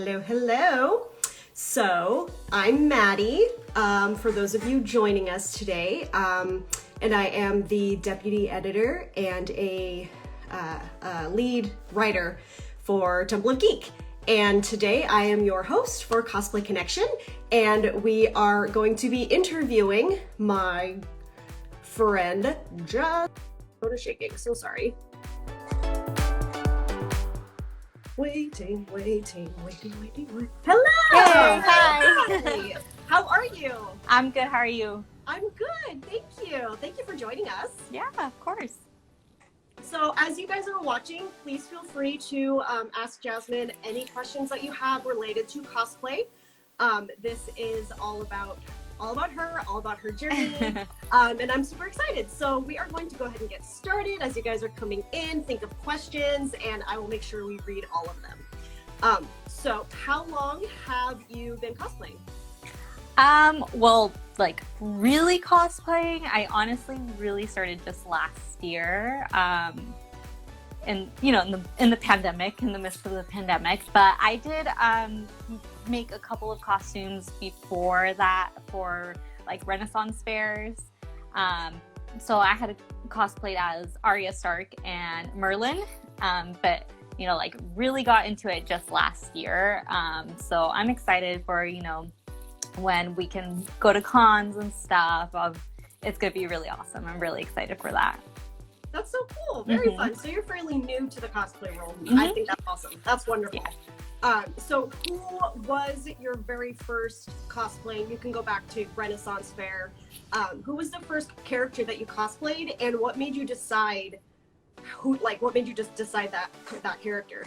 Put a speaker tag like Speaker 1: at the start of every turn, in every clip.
Speaker 1: Hello, hello. So I'm Maddie, for those of you joining us today, and I am the deputy editor and a lead writer for Temple of Geek. And today I am your host for Cosplay Connection, and we are going to be interviewing my friend, phone is shaking, so sorry. Waiting. Hello!
Speaker 2: Hey, hi.
Speaker 1: Hi! How are you?
Speaker 2: I'm good. How are you?
Speaker 1: I'm good, thank you. Thank you for joining us.
Speaker 2: Yeah, of course.
Speaker 1: So as you guys are watching, please feel free to ask Jazmin any questions that you have related to cosplay. This is all about her journey, and I'm super excited. So we are going to go ahead and get started. As you guys are coming in, think of questions, and I will make sure we read all of them. So how long have you been cosplaying?
Speaker 2: Well, like really cosplaying, I honestly really started just last year. And you know, in the pandemic, in the midst of the pandemic, but I did make a couple of costumes before that for like Renaissance fairs. So I had cosplayed as Arya Stark and Merlin, but you know, like really got into it just last year. So I'm excited for, you know, when we can go to cons and stuff. It's gonna be really awesome. I'm really excited for that.
Speaker 1: That's so cool. Very fun. So you're fairly new to the cosplay world. I think that's awesome. That's wonderful. Yeah. So who was your very first cosplay? You can go back to Renaissance Fair. Who was the first character that you cosplayed, and what made you decide what made you just decide that character?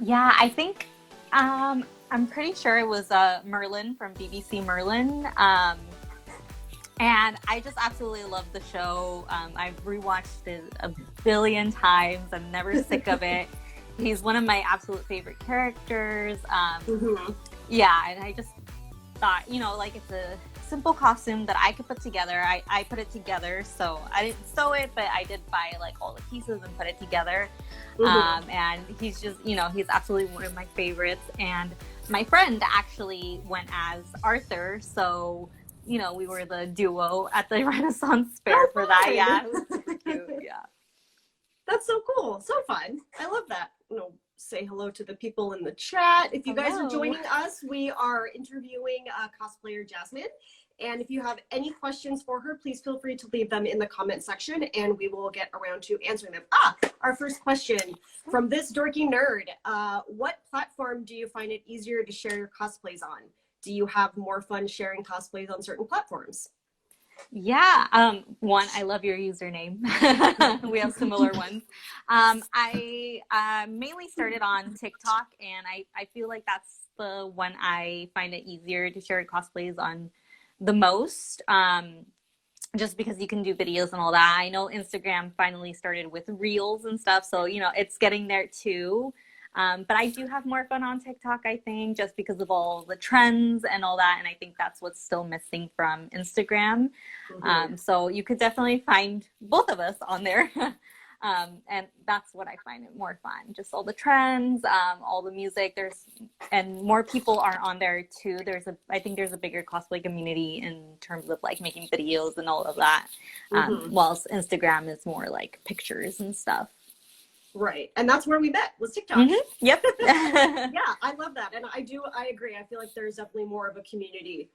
Speaker 2: Yeah, I think I'm pretty sure it was Merlin from BBC Merlin. And I just absolutely love the show. I've rewatched it a billion times. I'm never sick of it. He's one of my absolute favorite characters. Yeah, and I just thought, you know, like it's a simple costume that I could put together. I put it together, so I didn't sew it, but I did buy like all the pieces and put it together. And he's just, you know, he's absolutely one of my favorites. And my friend actually went as Arthur, so you know, we were the duo at the Renaissance Fair for that. Yeah, it was super cute. Yeah.
Speaker 1: That's so cool. So fun. I love that. You know, say hello to the people in the chat. If you guys are joining us, we are interviewing cosplayer Jazmin. And if you have any questions for her, please feel free to leave them in the comment section and we will get around to answering them. Our first question from this dorky nerd. What platform do you find it easier to share your cosplays on? Do you have more fun sharing cosplays on certain platforms?
Speaker 2: Yeah. One, I love your username. We have similar ones. I mainly started on TikTok, and I feel like that's the one I find it easier to share cosplays on the most. Just because you can do videos and all that. I know Instagram finally started with Reels and stuff, so you know it's getting there too. But I do have more fun on TikTok, I think, just because of all the trends and all that. And I think that's what's still missing from Instagram. So you could definitely find both of us on there. And that's what I find it more fun. Just all the trends, all the music. And more people are on there too. I think there's a bigger cosplay community in terms of like making videos and all of that. Whilst Instagram is more like pictures and stuff.
Speaker 1: Right. And that's where we met, was TikTok.
Speaker 2: Yep.
Speaker 1: Yeah, I love that. And I agree. I feel like there's definitely more of a community,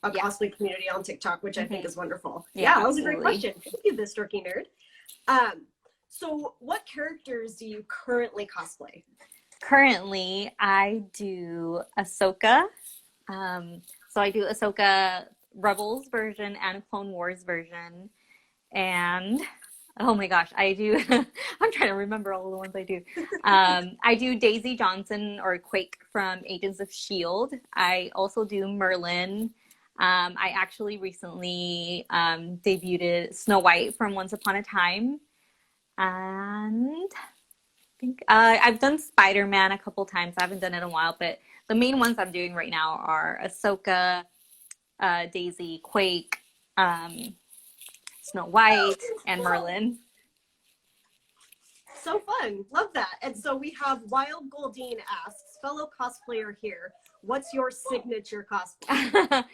Speaker 1: cosplay community on TikTok, which I think is wonderful. Yeah, that was a great question. Thank you, this dorky nerd. So what characters do you currently cosplay?
Speaker 2: Currently, I do Ahsoka. So I do Ahsoka Rebels version and Clone Wars version. And oh my gosh, I do. I'm trying to remember all the ones I do. I do Daisy Johnson or Quake from Agents of S.H.I.E.L.D. I also do Merlin. I actually recently debuted Snow White from Once Upon a Time. And I think I've done Spider-Man a couple times. I haven't done it in a while, but the main ones I'm doing right now are Ahsoka, Daisy, Quake, Snow White, and Merlin.
Speaker 1: So fun. Love that. And so we have Wild Goldine asks, fellow cosplayer here, what's your signature cosplay?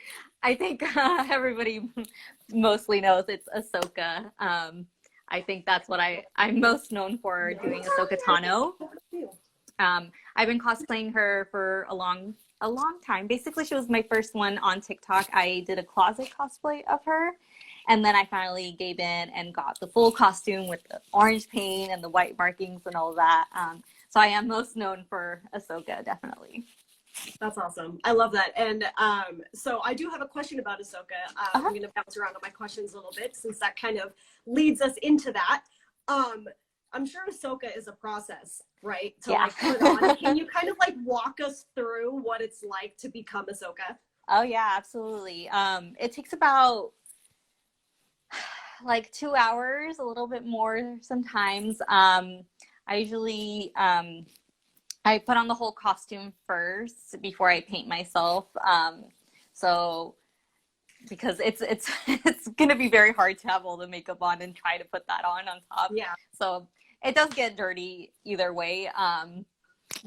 Speaker 2: I think everybody mostly knows it's Ahsoka. I think that's what I'm most known for, doing Ahsoka Tano. I've been cosplaying her for a long time. Basically, she was my first one on TikTok. I did a closet cosplay of her, and then I finally gave in and got the full costume with the orange paint and the white markings and all that. So I am most known for Ahsoka, definitely.
Speaker 1: That's awesome. I love that. And so I do have a question about Ahsoka. I'm going to bounce around on my questions a little bit since that kind of leads us into that. I'm sure Ahsoka is a process, right? To like put on. Can you kind of like walk us through what it's like to become Ahsoka?
Speaker 2: Oh yeah, absolutely. It takes about like 2 hours, a little bit more sometimes. I usually I put on the whole costume first before I paint myself. So because it's it's gonna be very hard to have all the makeup on and try to put that on top.
Speaker 1: Yeah.
Speaker 2: So it does get dirty either way.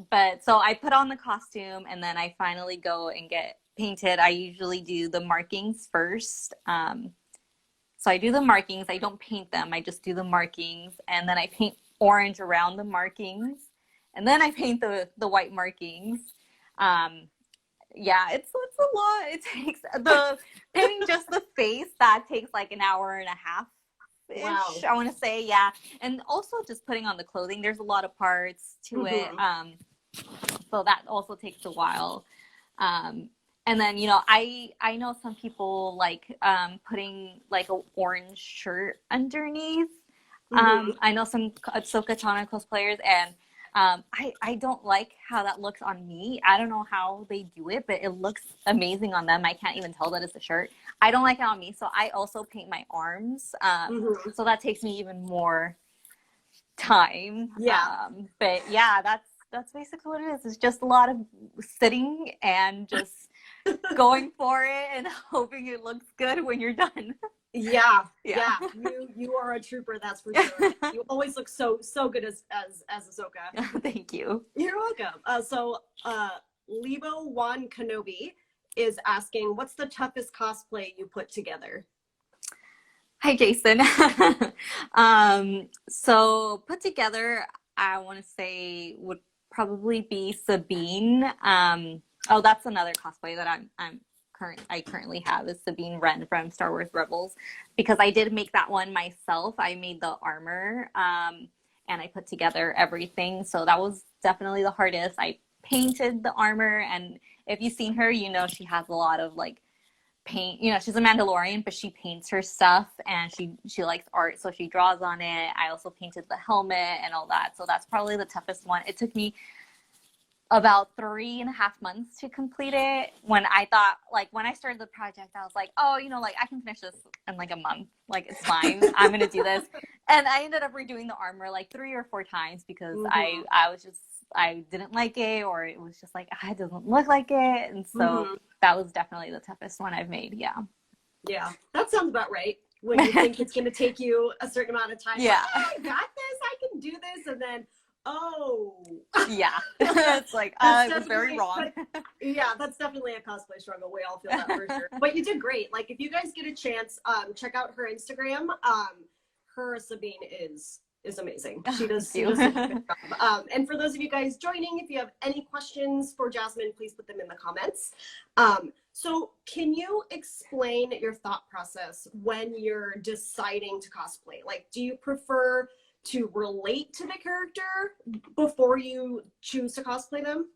Speaker 2: But so I put on the costume and then I finally go and get painted. I usually do the markings first. So I do the markings. I don't paint them. I just do the markings, and then I paint orange around the markings, and then I paint the white markings. Yeah, it's a lot. It takes the painting just the face, that takes like an hour and a half.
Speaker 1: Wow.
Speaker 2: I want to say, yeah. And also just putting on the clothing. There's a lot of parts to it. So that also takes a while. And then, you know, I know some people like putting like an orange shirt underneath. I know some Ahsoka Tano cosplayers, and I don't like how that looks on me. I don't know how they do it, but it looks amazing on them. I can't even tell that it's a shirt. I don't like it on me, so I also paint my arms. So that takes me even more time.
Speaker 1: Yeah.
Speaker 2: But yeah, that's basically what it is. It's just a lot of sitting and just going for it and hoping it looks good when you're done.
Speaker 1: Yeah. You are a trooper, that's for sure. You always look so good as Ahsoka.
Speaker 2: Thank you.
Speaker 1: You're welcome. So Lebo Juan Kenobi is asking, what's the toughest cosplay you put together?
Speaker 2: Hi, Jason. So put together, I want to say would probably be Sabine. Oh, that's another cosplay that I currently have, is Sabine Wren from Star Wars Rebels, because I did make that one myself. I made the armor, and I put together everything. So that was definitely the hardest. I painted the armor, and if you've seen her, you know she has a lot of like paint. You know, she's a Mandalorian, but she paints her stuff, and she likes art, so she draws on it. I also painted the helmet and all that. So that's probably the toughest one. It took me about 3.5 months to complete it. When I thought, like, when I started the project, I was like, oh, you know, like I can finish this in like a month. Like, it's fine. I'm going to do this. And I ended up redoing the armor like 3 or 4 times because I didn't like it, or it was just like, it doesn't look like it. And so that was definitely the toughest one I've made. Yeah.
Speaker 1: Yeah. That sounds about right. When you think it's going to take you a certain amount of time.
Speaker 2: Yeah.
Speaker 1: Like, I got this. I can do this. And then,
Speaker 2: yeah. It's like, it was very wrong.
Speaker 1: Yeah, that's definitely a cosplay struggle. We all feel that for sure. But you did great. Like, if you guys get a chance, check out her Instagram. Her Sabine is amazing. She does such a good job. And for those of you guys joining, if you have any questions for Jazmin, please put them in the comments. So can you explain your thought process when you're deciding to cosplay? Like, do you prefer to relate to the character before you choose to cosplay them?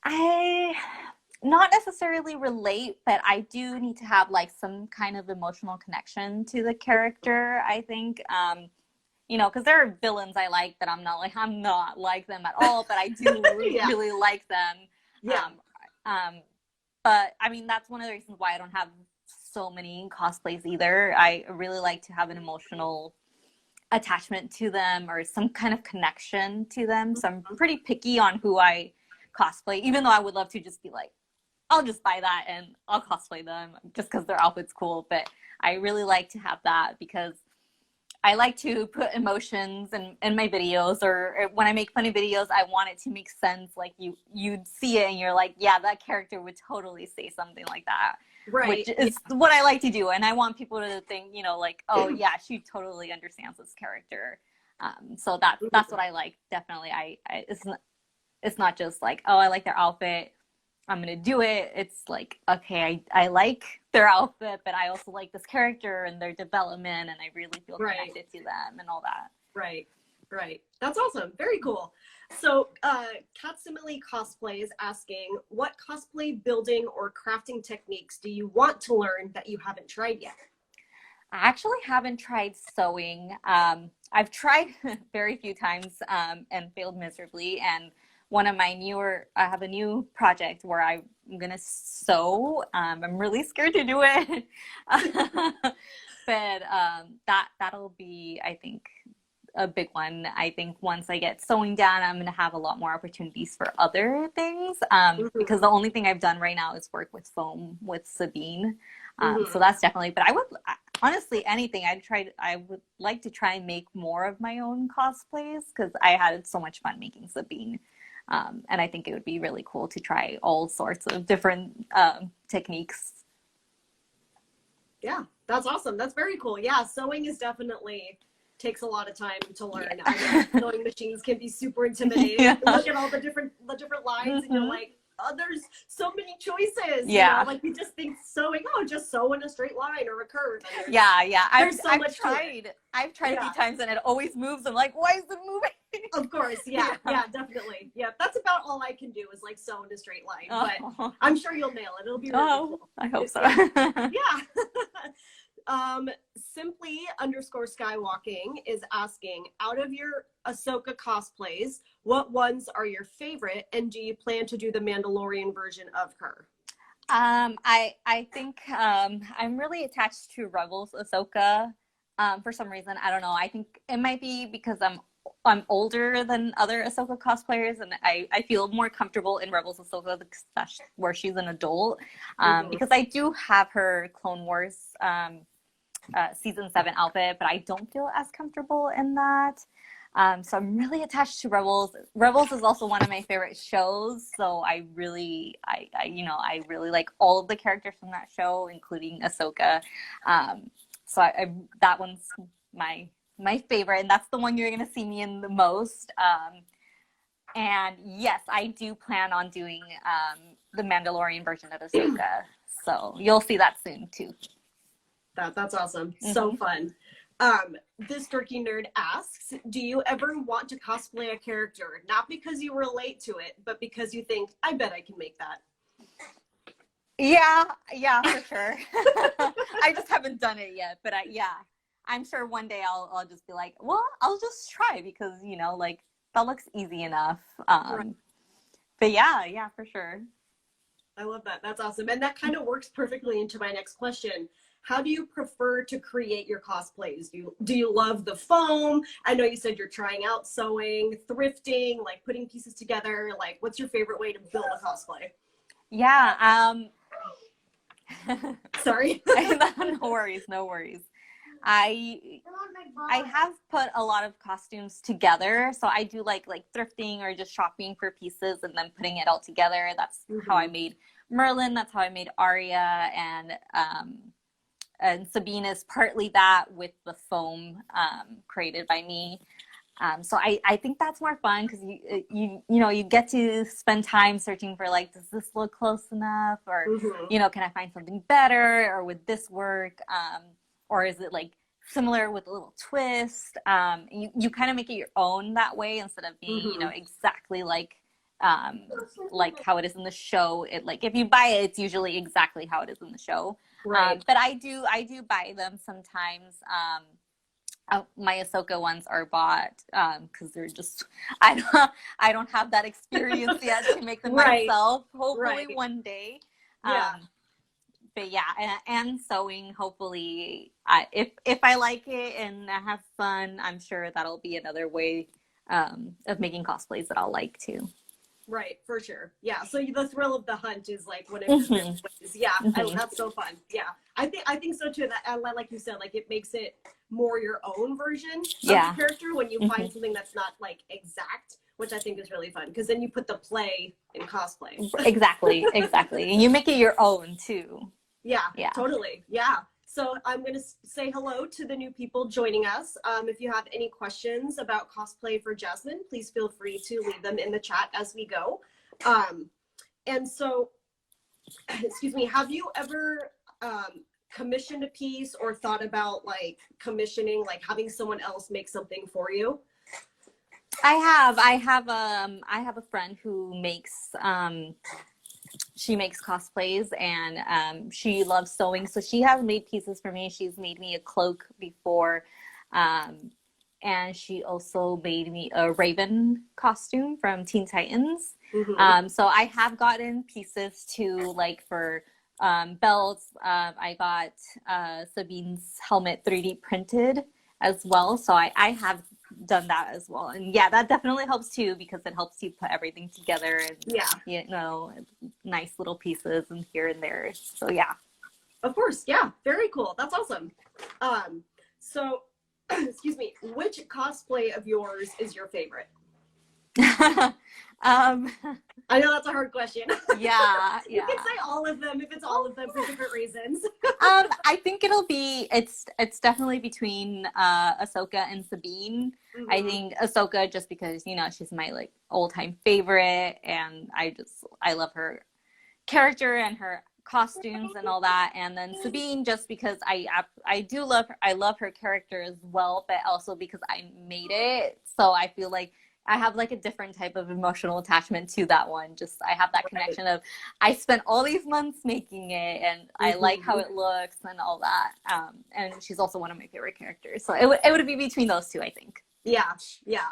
Speaker 2: I not necessarily relate, but I do need to have like some kind of emotional connection to the character, I think. You know, because there are villains I like that I'm not like them at all, but I do really like them.
Speaker 1: Yeah.
Speaker 2: But I mean, that's one of the reasons why I don't have so many cosplays either. I really like to have an emotional attachment to them or some kind of connection to them. So I'm pretty picky on who I cosplay, even though I would love to just be like, I'll just buy that and I'll cosplay them just because their outfit's cool. But I really like to have that because like to put emotions in my videos, or when I make funny videos, I want it to make sense. Like you'd see it and you're like, yeah, that character would totally say something like that.
Speaker 1: Right.
Speaker 2: Which is what I like to do. And I want people to think, you know, like, oh yeah, she totally understands this character. So that's what I like. Definitely. It's not just like, oh, I like their outfit, I'm gonna do it. It's like, okay, I like their outfit, but I also like this character and their development, and I really feel connected to them and all that.
Speaker 1: Right. That's awesome. Very cool. So, Katsimile Cosplay is asking, what cosplay building or crafting techniques do you want to learn that you haven't tried yet?
Speaker 2: I actually haven't tried sewing. I've tried very few times and failed miserably. And one of my I have a new project where I'm gonna sew. I'm really scared to do it, but that'll be, I think, a big one. I think once I get sewing down, I'm gonna have a lot more opportunities for other things. Because the only thing I've done right now is work with foam with Sabine. So that's definitely. But I would honestly anything. I would like to try and make more of my own cosplays because I had so much fun making Sabine. And I think it would be really cool to try all sorts of different techniques.
Speaker 1: Yeah, that's awesome. That's very cool. Yeah, sewing is definitely takes a lot of time to learn.
Speaker 2: Yeah.
Speaker 1: I know sewing machines can be super intimidating.
Speaker 2: Yeah.
Speaker 1: You look at all the different lines and you're like, oh, there's so many choices.
Speaker 2: Yeah.
Speaker 1: You know? Like you just think sewing, oh, just sew in a straight line or a curve.
Speaker 2: Yeah.
Speaker 1: I've tried
Speaker 2: a few times and it always moves. I'm like, why is it moving?
Speaker 1: Of course, yeah, definitely. Yeah, that's about all I can do is like sew in a straight line.
Speaker 2: Oh.
Speaker 1: But I'm sure you'll nail it. It'll be really cool.
Speaker 2: I hope so.
Speaker 1: Yeah. Simply _ skywalking is asking, out of your Ahsoka cosplays, what ones are your favorite, and do you plan to do the Mandalorian version of her?
Speaker 2: I think I'm really attached to Rebels Ahsoka. For some reason, I don't know. I think it might be because I'm older than other Ahsoka cosplayers, and I feel more comfortable in Rebels Ahsoka, where she's an adult, because I do have her Clone Wars season 7 outfit, but I don't feel as comfortable in that. So I'm really attached to Rebels. Rebels is also one of my favorite shows, so I really like all of the characters from that show, including Ahsoka. So that one's my favorite, and that's the one you're gonna see me in the most. And yes, I do plan on doing the Mandalorian version of Ahsoka, so you'll see that soon too.
Speaker 1: That's awesome. So fun. This dorky nerd asks, do you ever want to cosplay a character, not because you relate to it, but because you think, I bet I can make that?
Speaker 2: Yeah, for sure. I just haven't done it yet, but I'm sure one day I'll just be like, well, I'll just try because, you know, like that looks easy enough. Right. But yeah, for sure.
Speaker 1: I love that. That's awesome. And that kind of works perfectly into my next question. How do you prefer to create your cosplays? Do you love the foam? I know you said you're trying out sewing, thrifting, like putting pieces together. Like, what's your favorite way to build a cosplay?
Speaker 2: Yeah.
Speaker 1: Sorry.
Speaker 2: No worries. I have put a lot of costumes together, so I do like thrifting or just shopping for pieces and then putting it all together. That's how I made Merlin. That's how I made Arya, and Sabine is partly that with the foam created by me. So I think that's more fun because you get to spend time searching for like, does this look close enough, or can I find something better, or would this work, or is it like similar with a little twist? You kind of make it your own that way instead of being exactly like how it is in the show. It like if you buy it, it's usually exactly how it is in the show. Right. But I do buy them sometimes. My Ahsoka ones are bought because they're just I don't have that experience yet to make them myself. Hopefully one day. But yeah, and sewing. Hopefully, if I like it and I have fun, I'm sure that'll be another way of making cosplays that I'll like too.
Speaker 1: Right, for sure. Yeah, so the thrill of the hunt is like whatever. Yeah, that's so fun. Yeah, I think so too. That like you said, like it makes it more your own version of
Speaker 2: Yeah.
Speaker 1: the character when you find something that's not like exact, which I think is really fun because then you put the play in cosplay.
Speaker 2: Exactly, exactly. And you make it your own too.
Speaker 1: Yeah,
Speaker 2: Yeah.
Speaker 1: totally. Yeah. So I'm going to say hello to the new people joining us. If you have any questions about cosplay for Jazmin, please feel free to leave them in the chat as we go. And so, excuse me, have you ever commissioned a piece or thought about like commissioning, like having someone else make something for you?
Speaker 2: I have a friend who makes she makes cosplays, and she loves sewing, so she has made pieces for me. She's made me a cloak before, and she also made me a Raven costume from Teen Titans. So I have gotten pieces too, like for belts. I got Sabine's helmet 3D printed as well, so I have done that as well. And yeah, that definitely helps too, because it helps you put everything together, and you know, nice little pieces and here and there. So yeah,
Speaker 1: of course. Yeah, very cool. That's awesome. So excuse me, which cosplay of yours is your favorite? I know that's a hard question.
Speaker 2: Yeah.
Speaker 1: You can say all of them if it's all of them for different reasons.
Speaker 2: I think it's definitely between Ahsoka and Sabine. I think Ahsoka just because, you know, she's my like all-time favorite, and I love her character and her costumes and all that. And then Sabine just because I do love her. I love her character as well, but also because I made it, so I feel like I have like a different type of emotional attachment to that one. Just I have that connection of I spent all these months making it, and I like how it looks and all that. And she's also one of my favorite characters, so it would be between those two, I think.
Speaker 1: Yeah,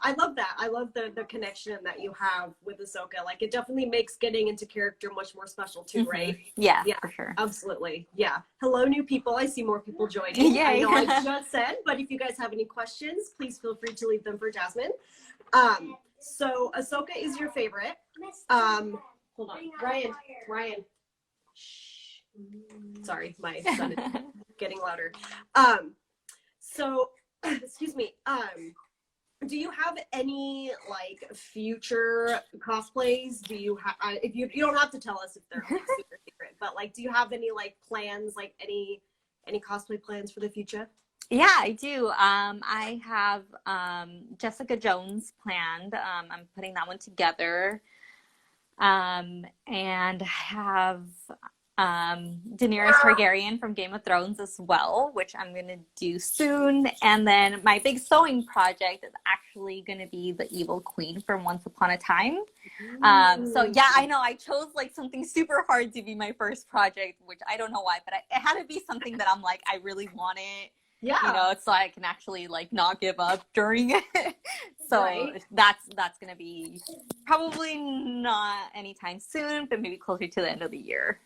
Speaker 1: I love that. I love the connection that you have with Ahsoka. Like it definitely makes getting into character much more special too, right?
Speaker 2: Yeah, for sure.
Speaker 1: Absolutely. Yeah. Hello, new people. I see more people joining.
Speaker 2: Yay.
Speaker 1: I know I just said, but if you guys have any questions, please feel free to leave them for Jazmin. So Ahsoka is your favorite. Hold on, Ryan. Shh. Sorry, my son is getting louder. So, excuse me. Do you have any like future cosplays? Do you have? If you don't have to tell us if they're like super secret, but like, do you have any like plans? Like any cosplay plans for the future?
Speaker 2: Yeah, I do. I have Jessica Jones planned. I'm putting that one together. And I have Daenerys Targaryen from Game of Thrones as well, which I'm going to do soon. And then my big sewing project is actually going to be the Evil Queen from Once Upon a Time. So yeah, I know I chose like something super hard to be my first project, which I don't know why, but it had to be something that I'm like, I really want it.
Speaker 1: Yeah.
Speaker 2: You know, so I can actually like not give up during it. So that's going to be probably not anytime soon, but maybe closer to the end of the year.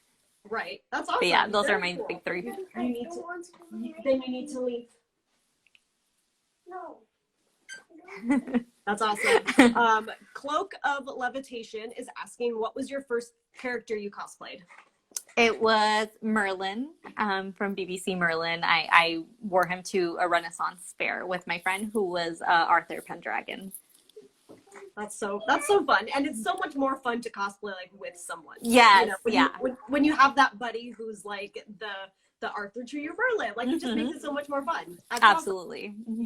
Speaker 1: Right. That's awesome.
Speaker 2: But yeah, those
Speaker 1: Very
Speaker 2: are my
Speaker 1: cool.
Speaker 2: big three.
Speaker 1: Then you need to leave. No. That's awesome. Cloak of Levitation is asking, what was your first character you cosplayed?
Speaker 2: It was Merlin from BBC Merlin. I wore him to a Renaissance fair with my friend who was Arthur Pendragon.
Speaker 1: That's so fun, and it's so much more fun to cosplay like with someone.
Speaker 2: Yes,
Speaker 1: you know, when you have that buddy who's like the Arthur Tree of Merlin, like it just makes it so much more fun. That's
Speaker 2: absolutely.
Speaker 1: Awesome.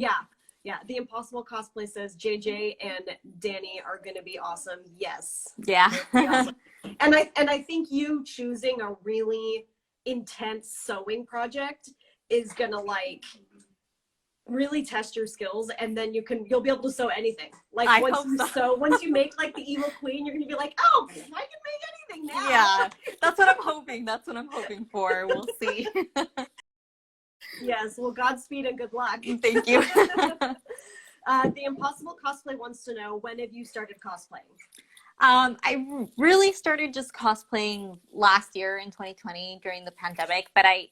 Speaker 1: Yeah. The Impossible Cosplay says JJ and Danny are gonna be awesome. Yes.
Speaker 2: Yeah.
Speaker 1: Awesome. And I think you choosing a really intense sewing project is gonna like really test your skills, and then you'll be able to sew anything. Like once you make like the Evil Queen, you're gonna be like, oh, I can make anything now.
Speaker 2: Yeah, that's what I'm hoping. That's what I'm hoping for. We'll see.
Speaker 1: Yes, well, Godspeed and good luck.
Speaker 2: Thank you.
Speaker 1: The Impossible Cosplay wants to know, when have you started cosplaying?
Speaker 2: I really started just cosplaying last year in 2020 during the pandemic, but I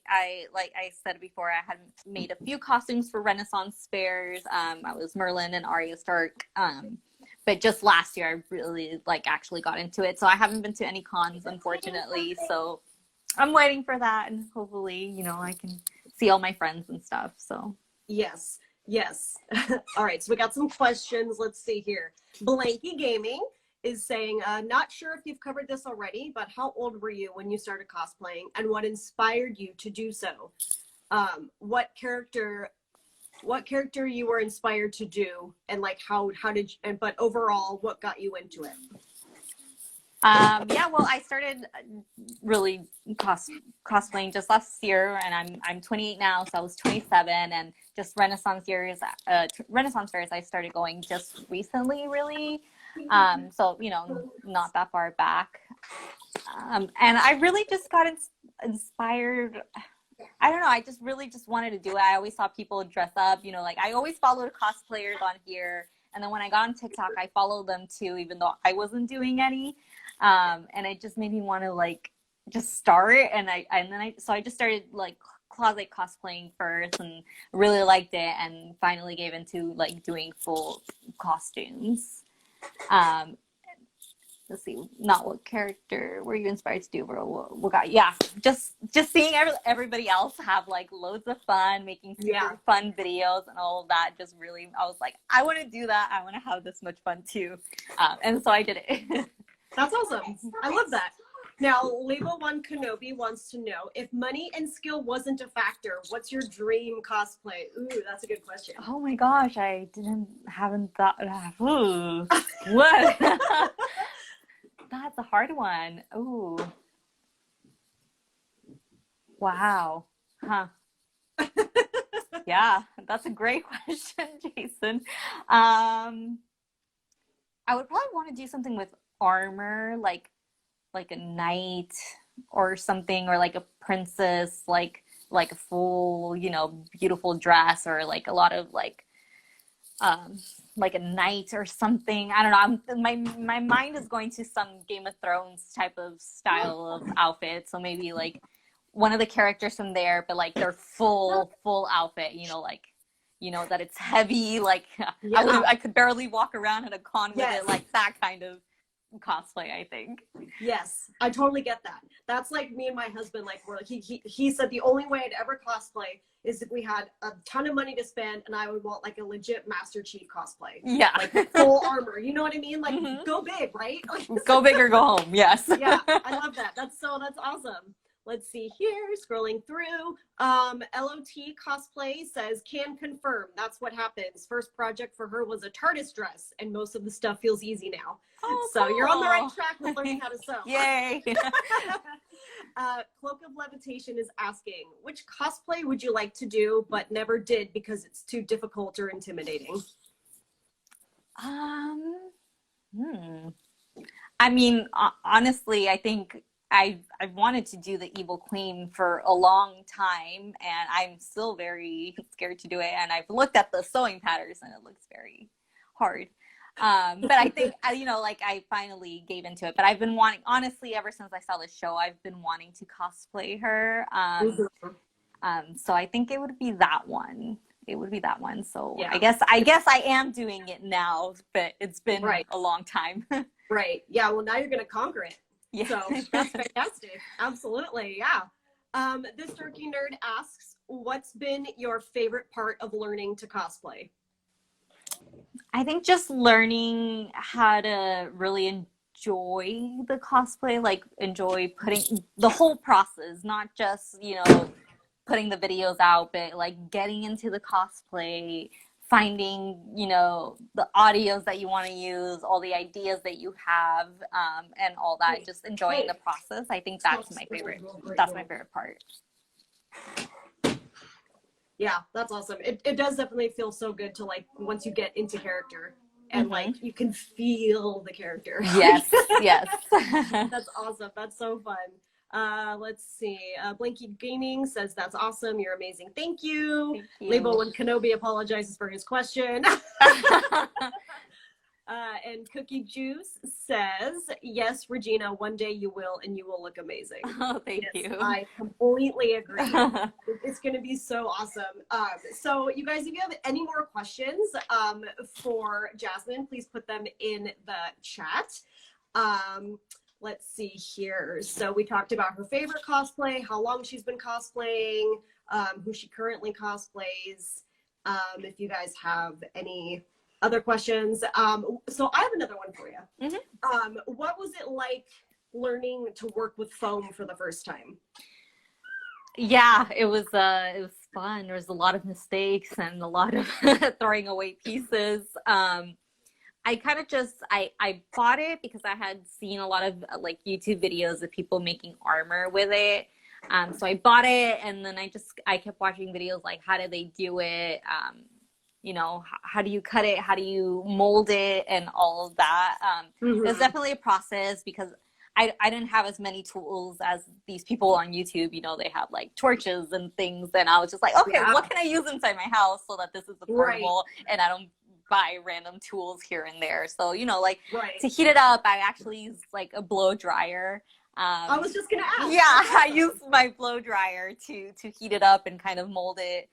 Speaker 2: like I said before, I had made a few costumes for Renaissance fairs. I was Merlin and Arya Stark, but just last year I really like actually got into it. So I haven't been to any cons, unfortunately. So I'm waiting for that, and hopefully, I can see all my friends and stuff. So
Speaker 1: Yes, yes. All right, so we got some questions. Let's see here. Blanky Gaming is saying, not sure if you've covered this already, but how old were you when you started cosplaying, and what inspired you to do so? What character you were inspired to do, and like how did you, but overall, what got you into it?
Speaker 2: yeah, well, I started really cosplaying just last year, and I'm 28 now, so I was 27, and just Renaissance fairs I started going just recently, really. So not that far back, and I really just got inspired. I don't know. I just really just wanted to do it. I always saw people dress up, like I always followed cosplayers on here. And then when I got on TikTok, I followed them too, even though I wasn't doing any. And it just made me want to like just start. So I just started like closet cosplaying first and really liked it, and finally gave into like doing full costumes. Let's see, not what character were you inspired to do, but what got, yeah, just seeing everybody else have like loads of fun, making super fun videos and all of that, just really, I was like, I want to do that. I want to have this much fun too. And so I did it.
Speaker 1: That's awesome. I love that. Now, Label One Kenobi wants to know, if money and skill wasn't a factor, what's your dream cosplay? Ooh, that's a good question.
Speaker 2: Oh my gosh, haven't thought that. Ooh, what? That's a hard one. Ooh. Wow. Huh. Yeah, that's a great question, Jason. I would probably want to do something with armor, like a knight or something, or like a princess, like a full, beautiful dress, or like a lot of like a knight or something. I don't know. My mind is going to some Game of Thrones type of style of outfit. So maybe like one of the characters from there, but like their full outfit. That it's heavy. Like I could barely walk around at a con with it. Like that kind of cosplay, I think.
Speaker 1: Yes, I totally get that. That's like me and my husband. Like he said the only way I'd ever cosplay is if we had a ton of money to spend, and I would want like a legit Master Chief cosplay.
Speaker 2: Yeah,
Speaker 1: like full armor. You know what I mean? Like go big, right?
Speaker 2: Go big or go home. Yes.
Speaker 1: Yeah, I love that. That's awesome. Let's see here, scrolling through. LOT Cosplay says, can confirm that's what happens. First project for her was a TARDIS dress, and most of the stuff feels easy now.
Speaker 2: Oh,
Speaker 1: so
Speaker 2: cool.
Speaker 1: You're on the right track with learning how to sew.
Speaker 2: Yay.
Speaker 1: Cloak of Levitation is asking, which cosplay would you like to do but never did because it's too difficult or intimidating?
Speaker 2: I mean, honestly, I think I've wanted to do the Evil Queen for a long time, and I'm still very scared to do it. And I've looked at the sewing patterns, and it looks very hard. But I think, I finally gave into it. But I've been wanting, honestly, ever since I saw the show, I've been wanting to cosplay her. So I think it would be that one. So yeah. I guess I am doing it now, but it's been a long time.
Speaker 1: Right. Yeah. Well, now you're going to conquer it.
Speaker 2: Yeah.
Speaker 1: So that's fantastic. Absolutely. Yeah. This Turkey Nerd asks, what's been your favorite part of learning to cosplay?
Speaker 2: I think just learning how to really enjoy the cosplay, like enjoy putting the whole process, not just, putting the videos out, but like getting into the cosplay, finding, the audios that you want to use, all the ideas that you have, and all that, just enjoying the process. I think that's my favorite part.
Speaker 1: Yeah, that's awesome. It does definitely feel so good to like, once you get into character and like you can feel the character.
Speaker 2: Yes, yes.
Speaker 1: That's awesome. That's so fun. Let's see. Blanky Gaming says, that's awesome. You're amazing. Thank you.
Speaker 2: Thank you.
Speaker 1: Label One Kenobi apologizes for his question. And Cookie Juice says, yes, Regina, one day you will, and you will look amazing.
Speaker 2: Oh, thank you.
Speaker 1: I completely agree. It's going to be so awesome. So you guys, if you have any more questions for Jazmin, please put them in the chat. let's see here. So we talked about her favorite cosplay, how long she's been cosplaying, who she currently cosplays. If you guys have any other questions. So I have another one for you. What was it like learning to work with foam for the first time?
Speaker 2: Yeah, it was fun. There was a lot of mistakes and a lot of throwing away pieces. I kind of just I bought it because I had seen a lot of like YouTube videos of people making armor with it. So I bought it, and then I kept watching videos like how do they do it, you know, how do you cut it, how do you mold it, and all of that. It was definitely a process because I didn't have as many tools as these people on YouTube. You know, they have like torches and things, and I was just like, okay, what can I use inside my house so that this is affordable and I don't buy random tools here and there. So, you know, like to heat it up, I actually use like a blow dryer.
Speaker 1: I was just gonna ask.
Speaker 2: Yeah, I use my blow dryer to heat it up and kind of mold it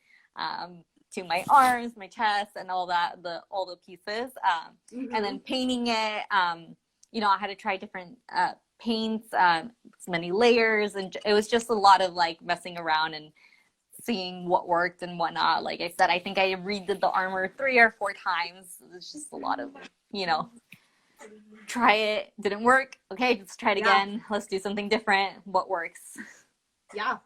Speaker 2: to my arms, my chest, and all the pieces. And then painting it, you know, I had to try different paints, many layers, and it was just a lot of like messing around and seeing what worked and whatnot. Like I said, I think I redid the armor 3 or 4 times. It's just a lot of, you know, try it, didn't work, okay, let's try it again, let's do something different, what works. Yeah,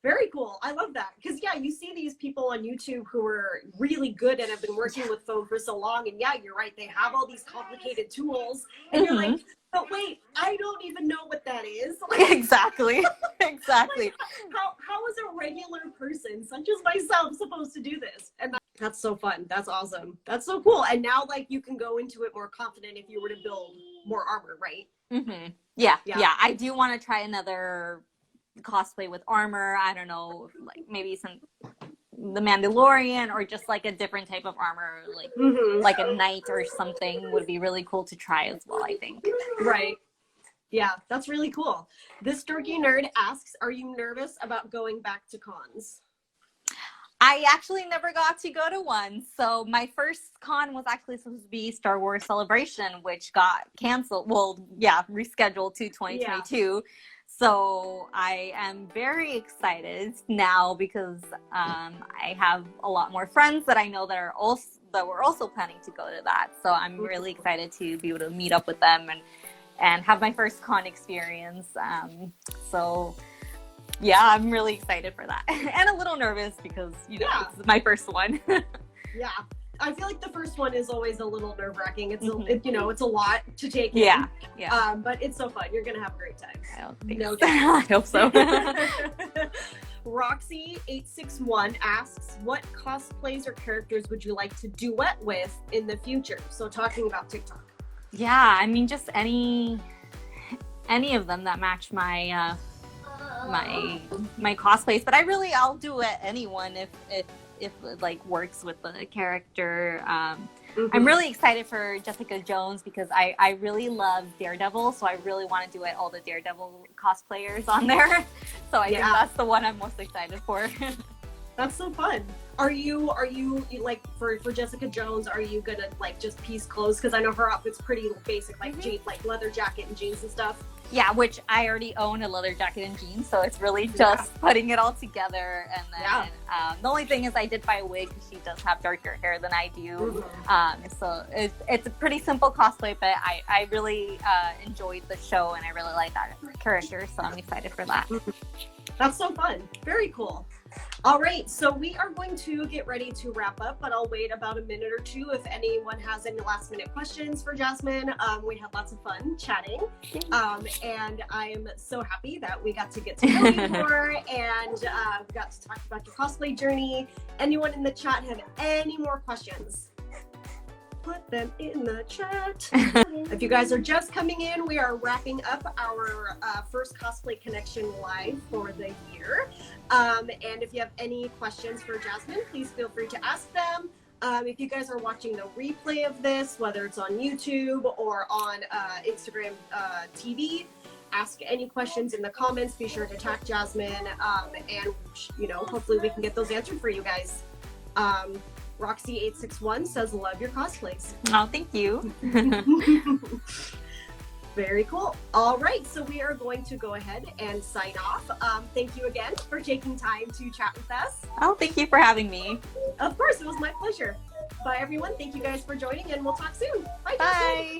Speaker 1: very cool. I love that because you see these people on YouTube who are really good and have been working with foam for so long, and you're right, they have all these complicated tools, and you're like, but wait, I don't even know what that is. Like, exactly. Like, how is a regular person such as myself supposed to do this? And that's so fun. That's awesome. That's so cool. And now, like, you can go into it more confident if you were to build more armor, right? Yeah. I do want to try another cosplay with armor. I don't know, like maybe the Mandalorian or just like a different type of armor, like a knight or something would be really cool to try as well, I think. Right. Yeah, that's really cool. This dorky nerd asks, are you nervous about going back to cons? I actually never got to go to one. So my first con was actually supposed to be Star Wars Celebration, which got canceled. Well, rescheduled to 2022. So I am very excited now because I have a lot more friends that I know that were also planning to go to that. So I'm really excited to be able to meet up with them and have my first con experience. So yeah, I'm really excited for that. And a little nervous because, you know, it's my first one. Yeah. I feel like the first one is always a little nerve-wracking. It's it's a lot to take in. Yeah. But it's so fun. You're gonna have a great time. I don't think so. I hope so. Roxy861 asks, what cosplays or characters would you like to duet with in the future? So talking about TikTok. Yeah, I mean, just any of them that match my my cosplays. But I'll duet anyone if it like works with the character. I'm really excited for Jessica Jones because I really love Daredevil, so I really want to duet all the Daredevil cosplayers on there. So I think that's the one I'm most excited for. That's so fun. Are you like for Jessica Jones, are you gonna like just piece clothes? Because I know her outfit's pretty basic, like like leather jacket and jeans and stuff. Yeah, which I already own a leather jacket and jeans, so it's really just putting it all together. And then the only thing is I did buy a wig because she does have darker hair than I do. So it's a pretty simple cosplay, but I really enjoyed the show and I really like that character, so I'm excited for that. That's so fun. Very cool. All right, so we are going to get ready to wrap up, but I'll wait about a minute or two if anyone has any last minute questions for Jazmin. We had lots of fun chatting, and I am so happy that we got to get to know you more and got to talk about your cosplay journey. Anyone in the chat have any more questions? Put them in the chat. If you guys are just coming in, we are wrapping up our first Cosplay Connection live for the year. And if you have any questions for Jazmin, please feel free to ask them. If you guys are watching the replay of this, whether it's on YouTube or on Instagram TV, ask any questions in the comments. Be sure to tag Jazmin, and hopefully we can get those answered for you guys. Roxy861 says, love your cosplays. Oh, thank you. Very cool. All right, so we are going to go ahead and sign off. Thank you again for taking time to chat with us.
Speaker 2: Oh, thank you for having me.
Speaker 1: Of course, it was my pleasure. Bye, everyone. Thank you guys for joining, and we'll talk soon. Bye. Jazmin.
Speaker 2: Bye.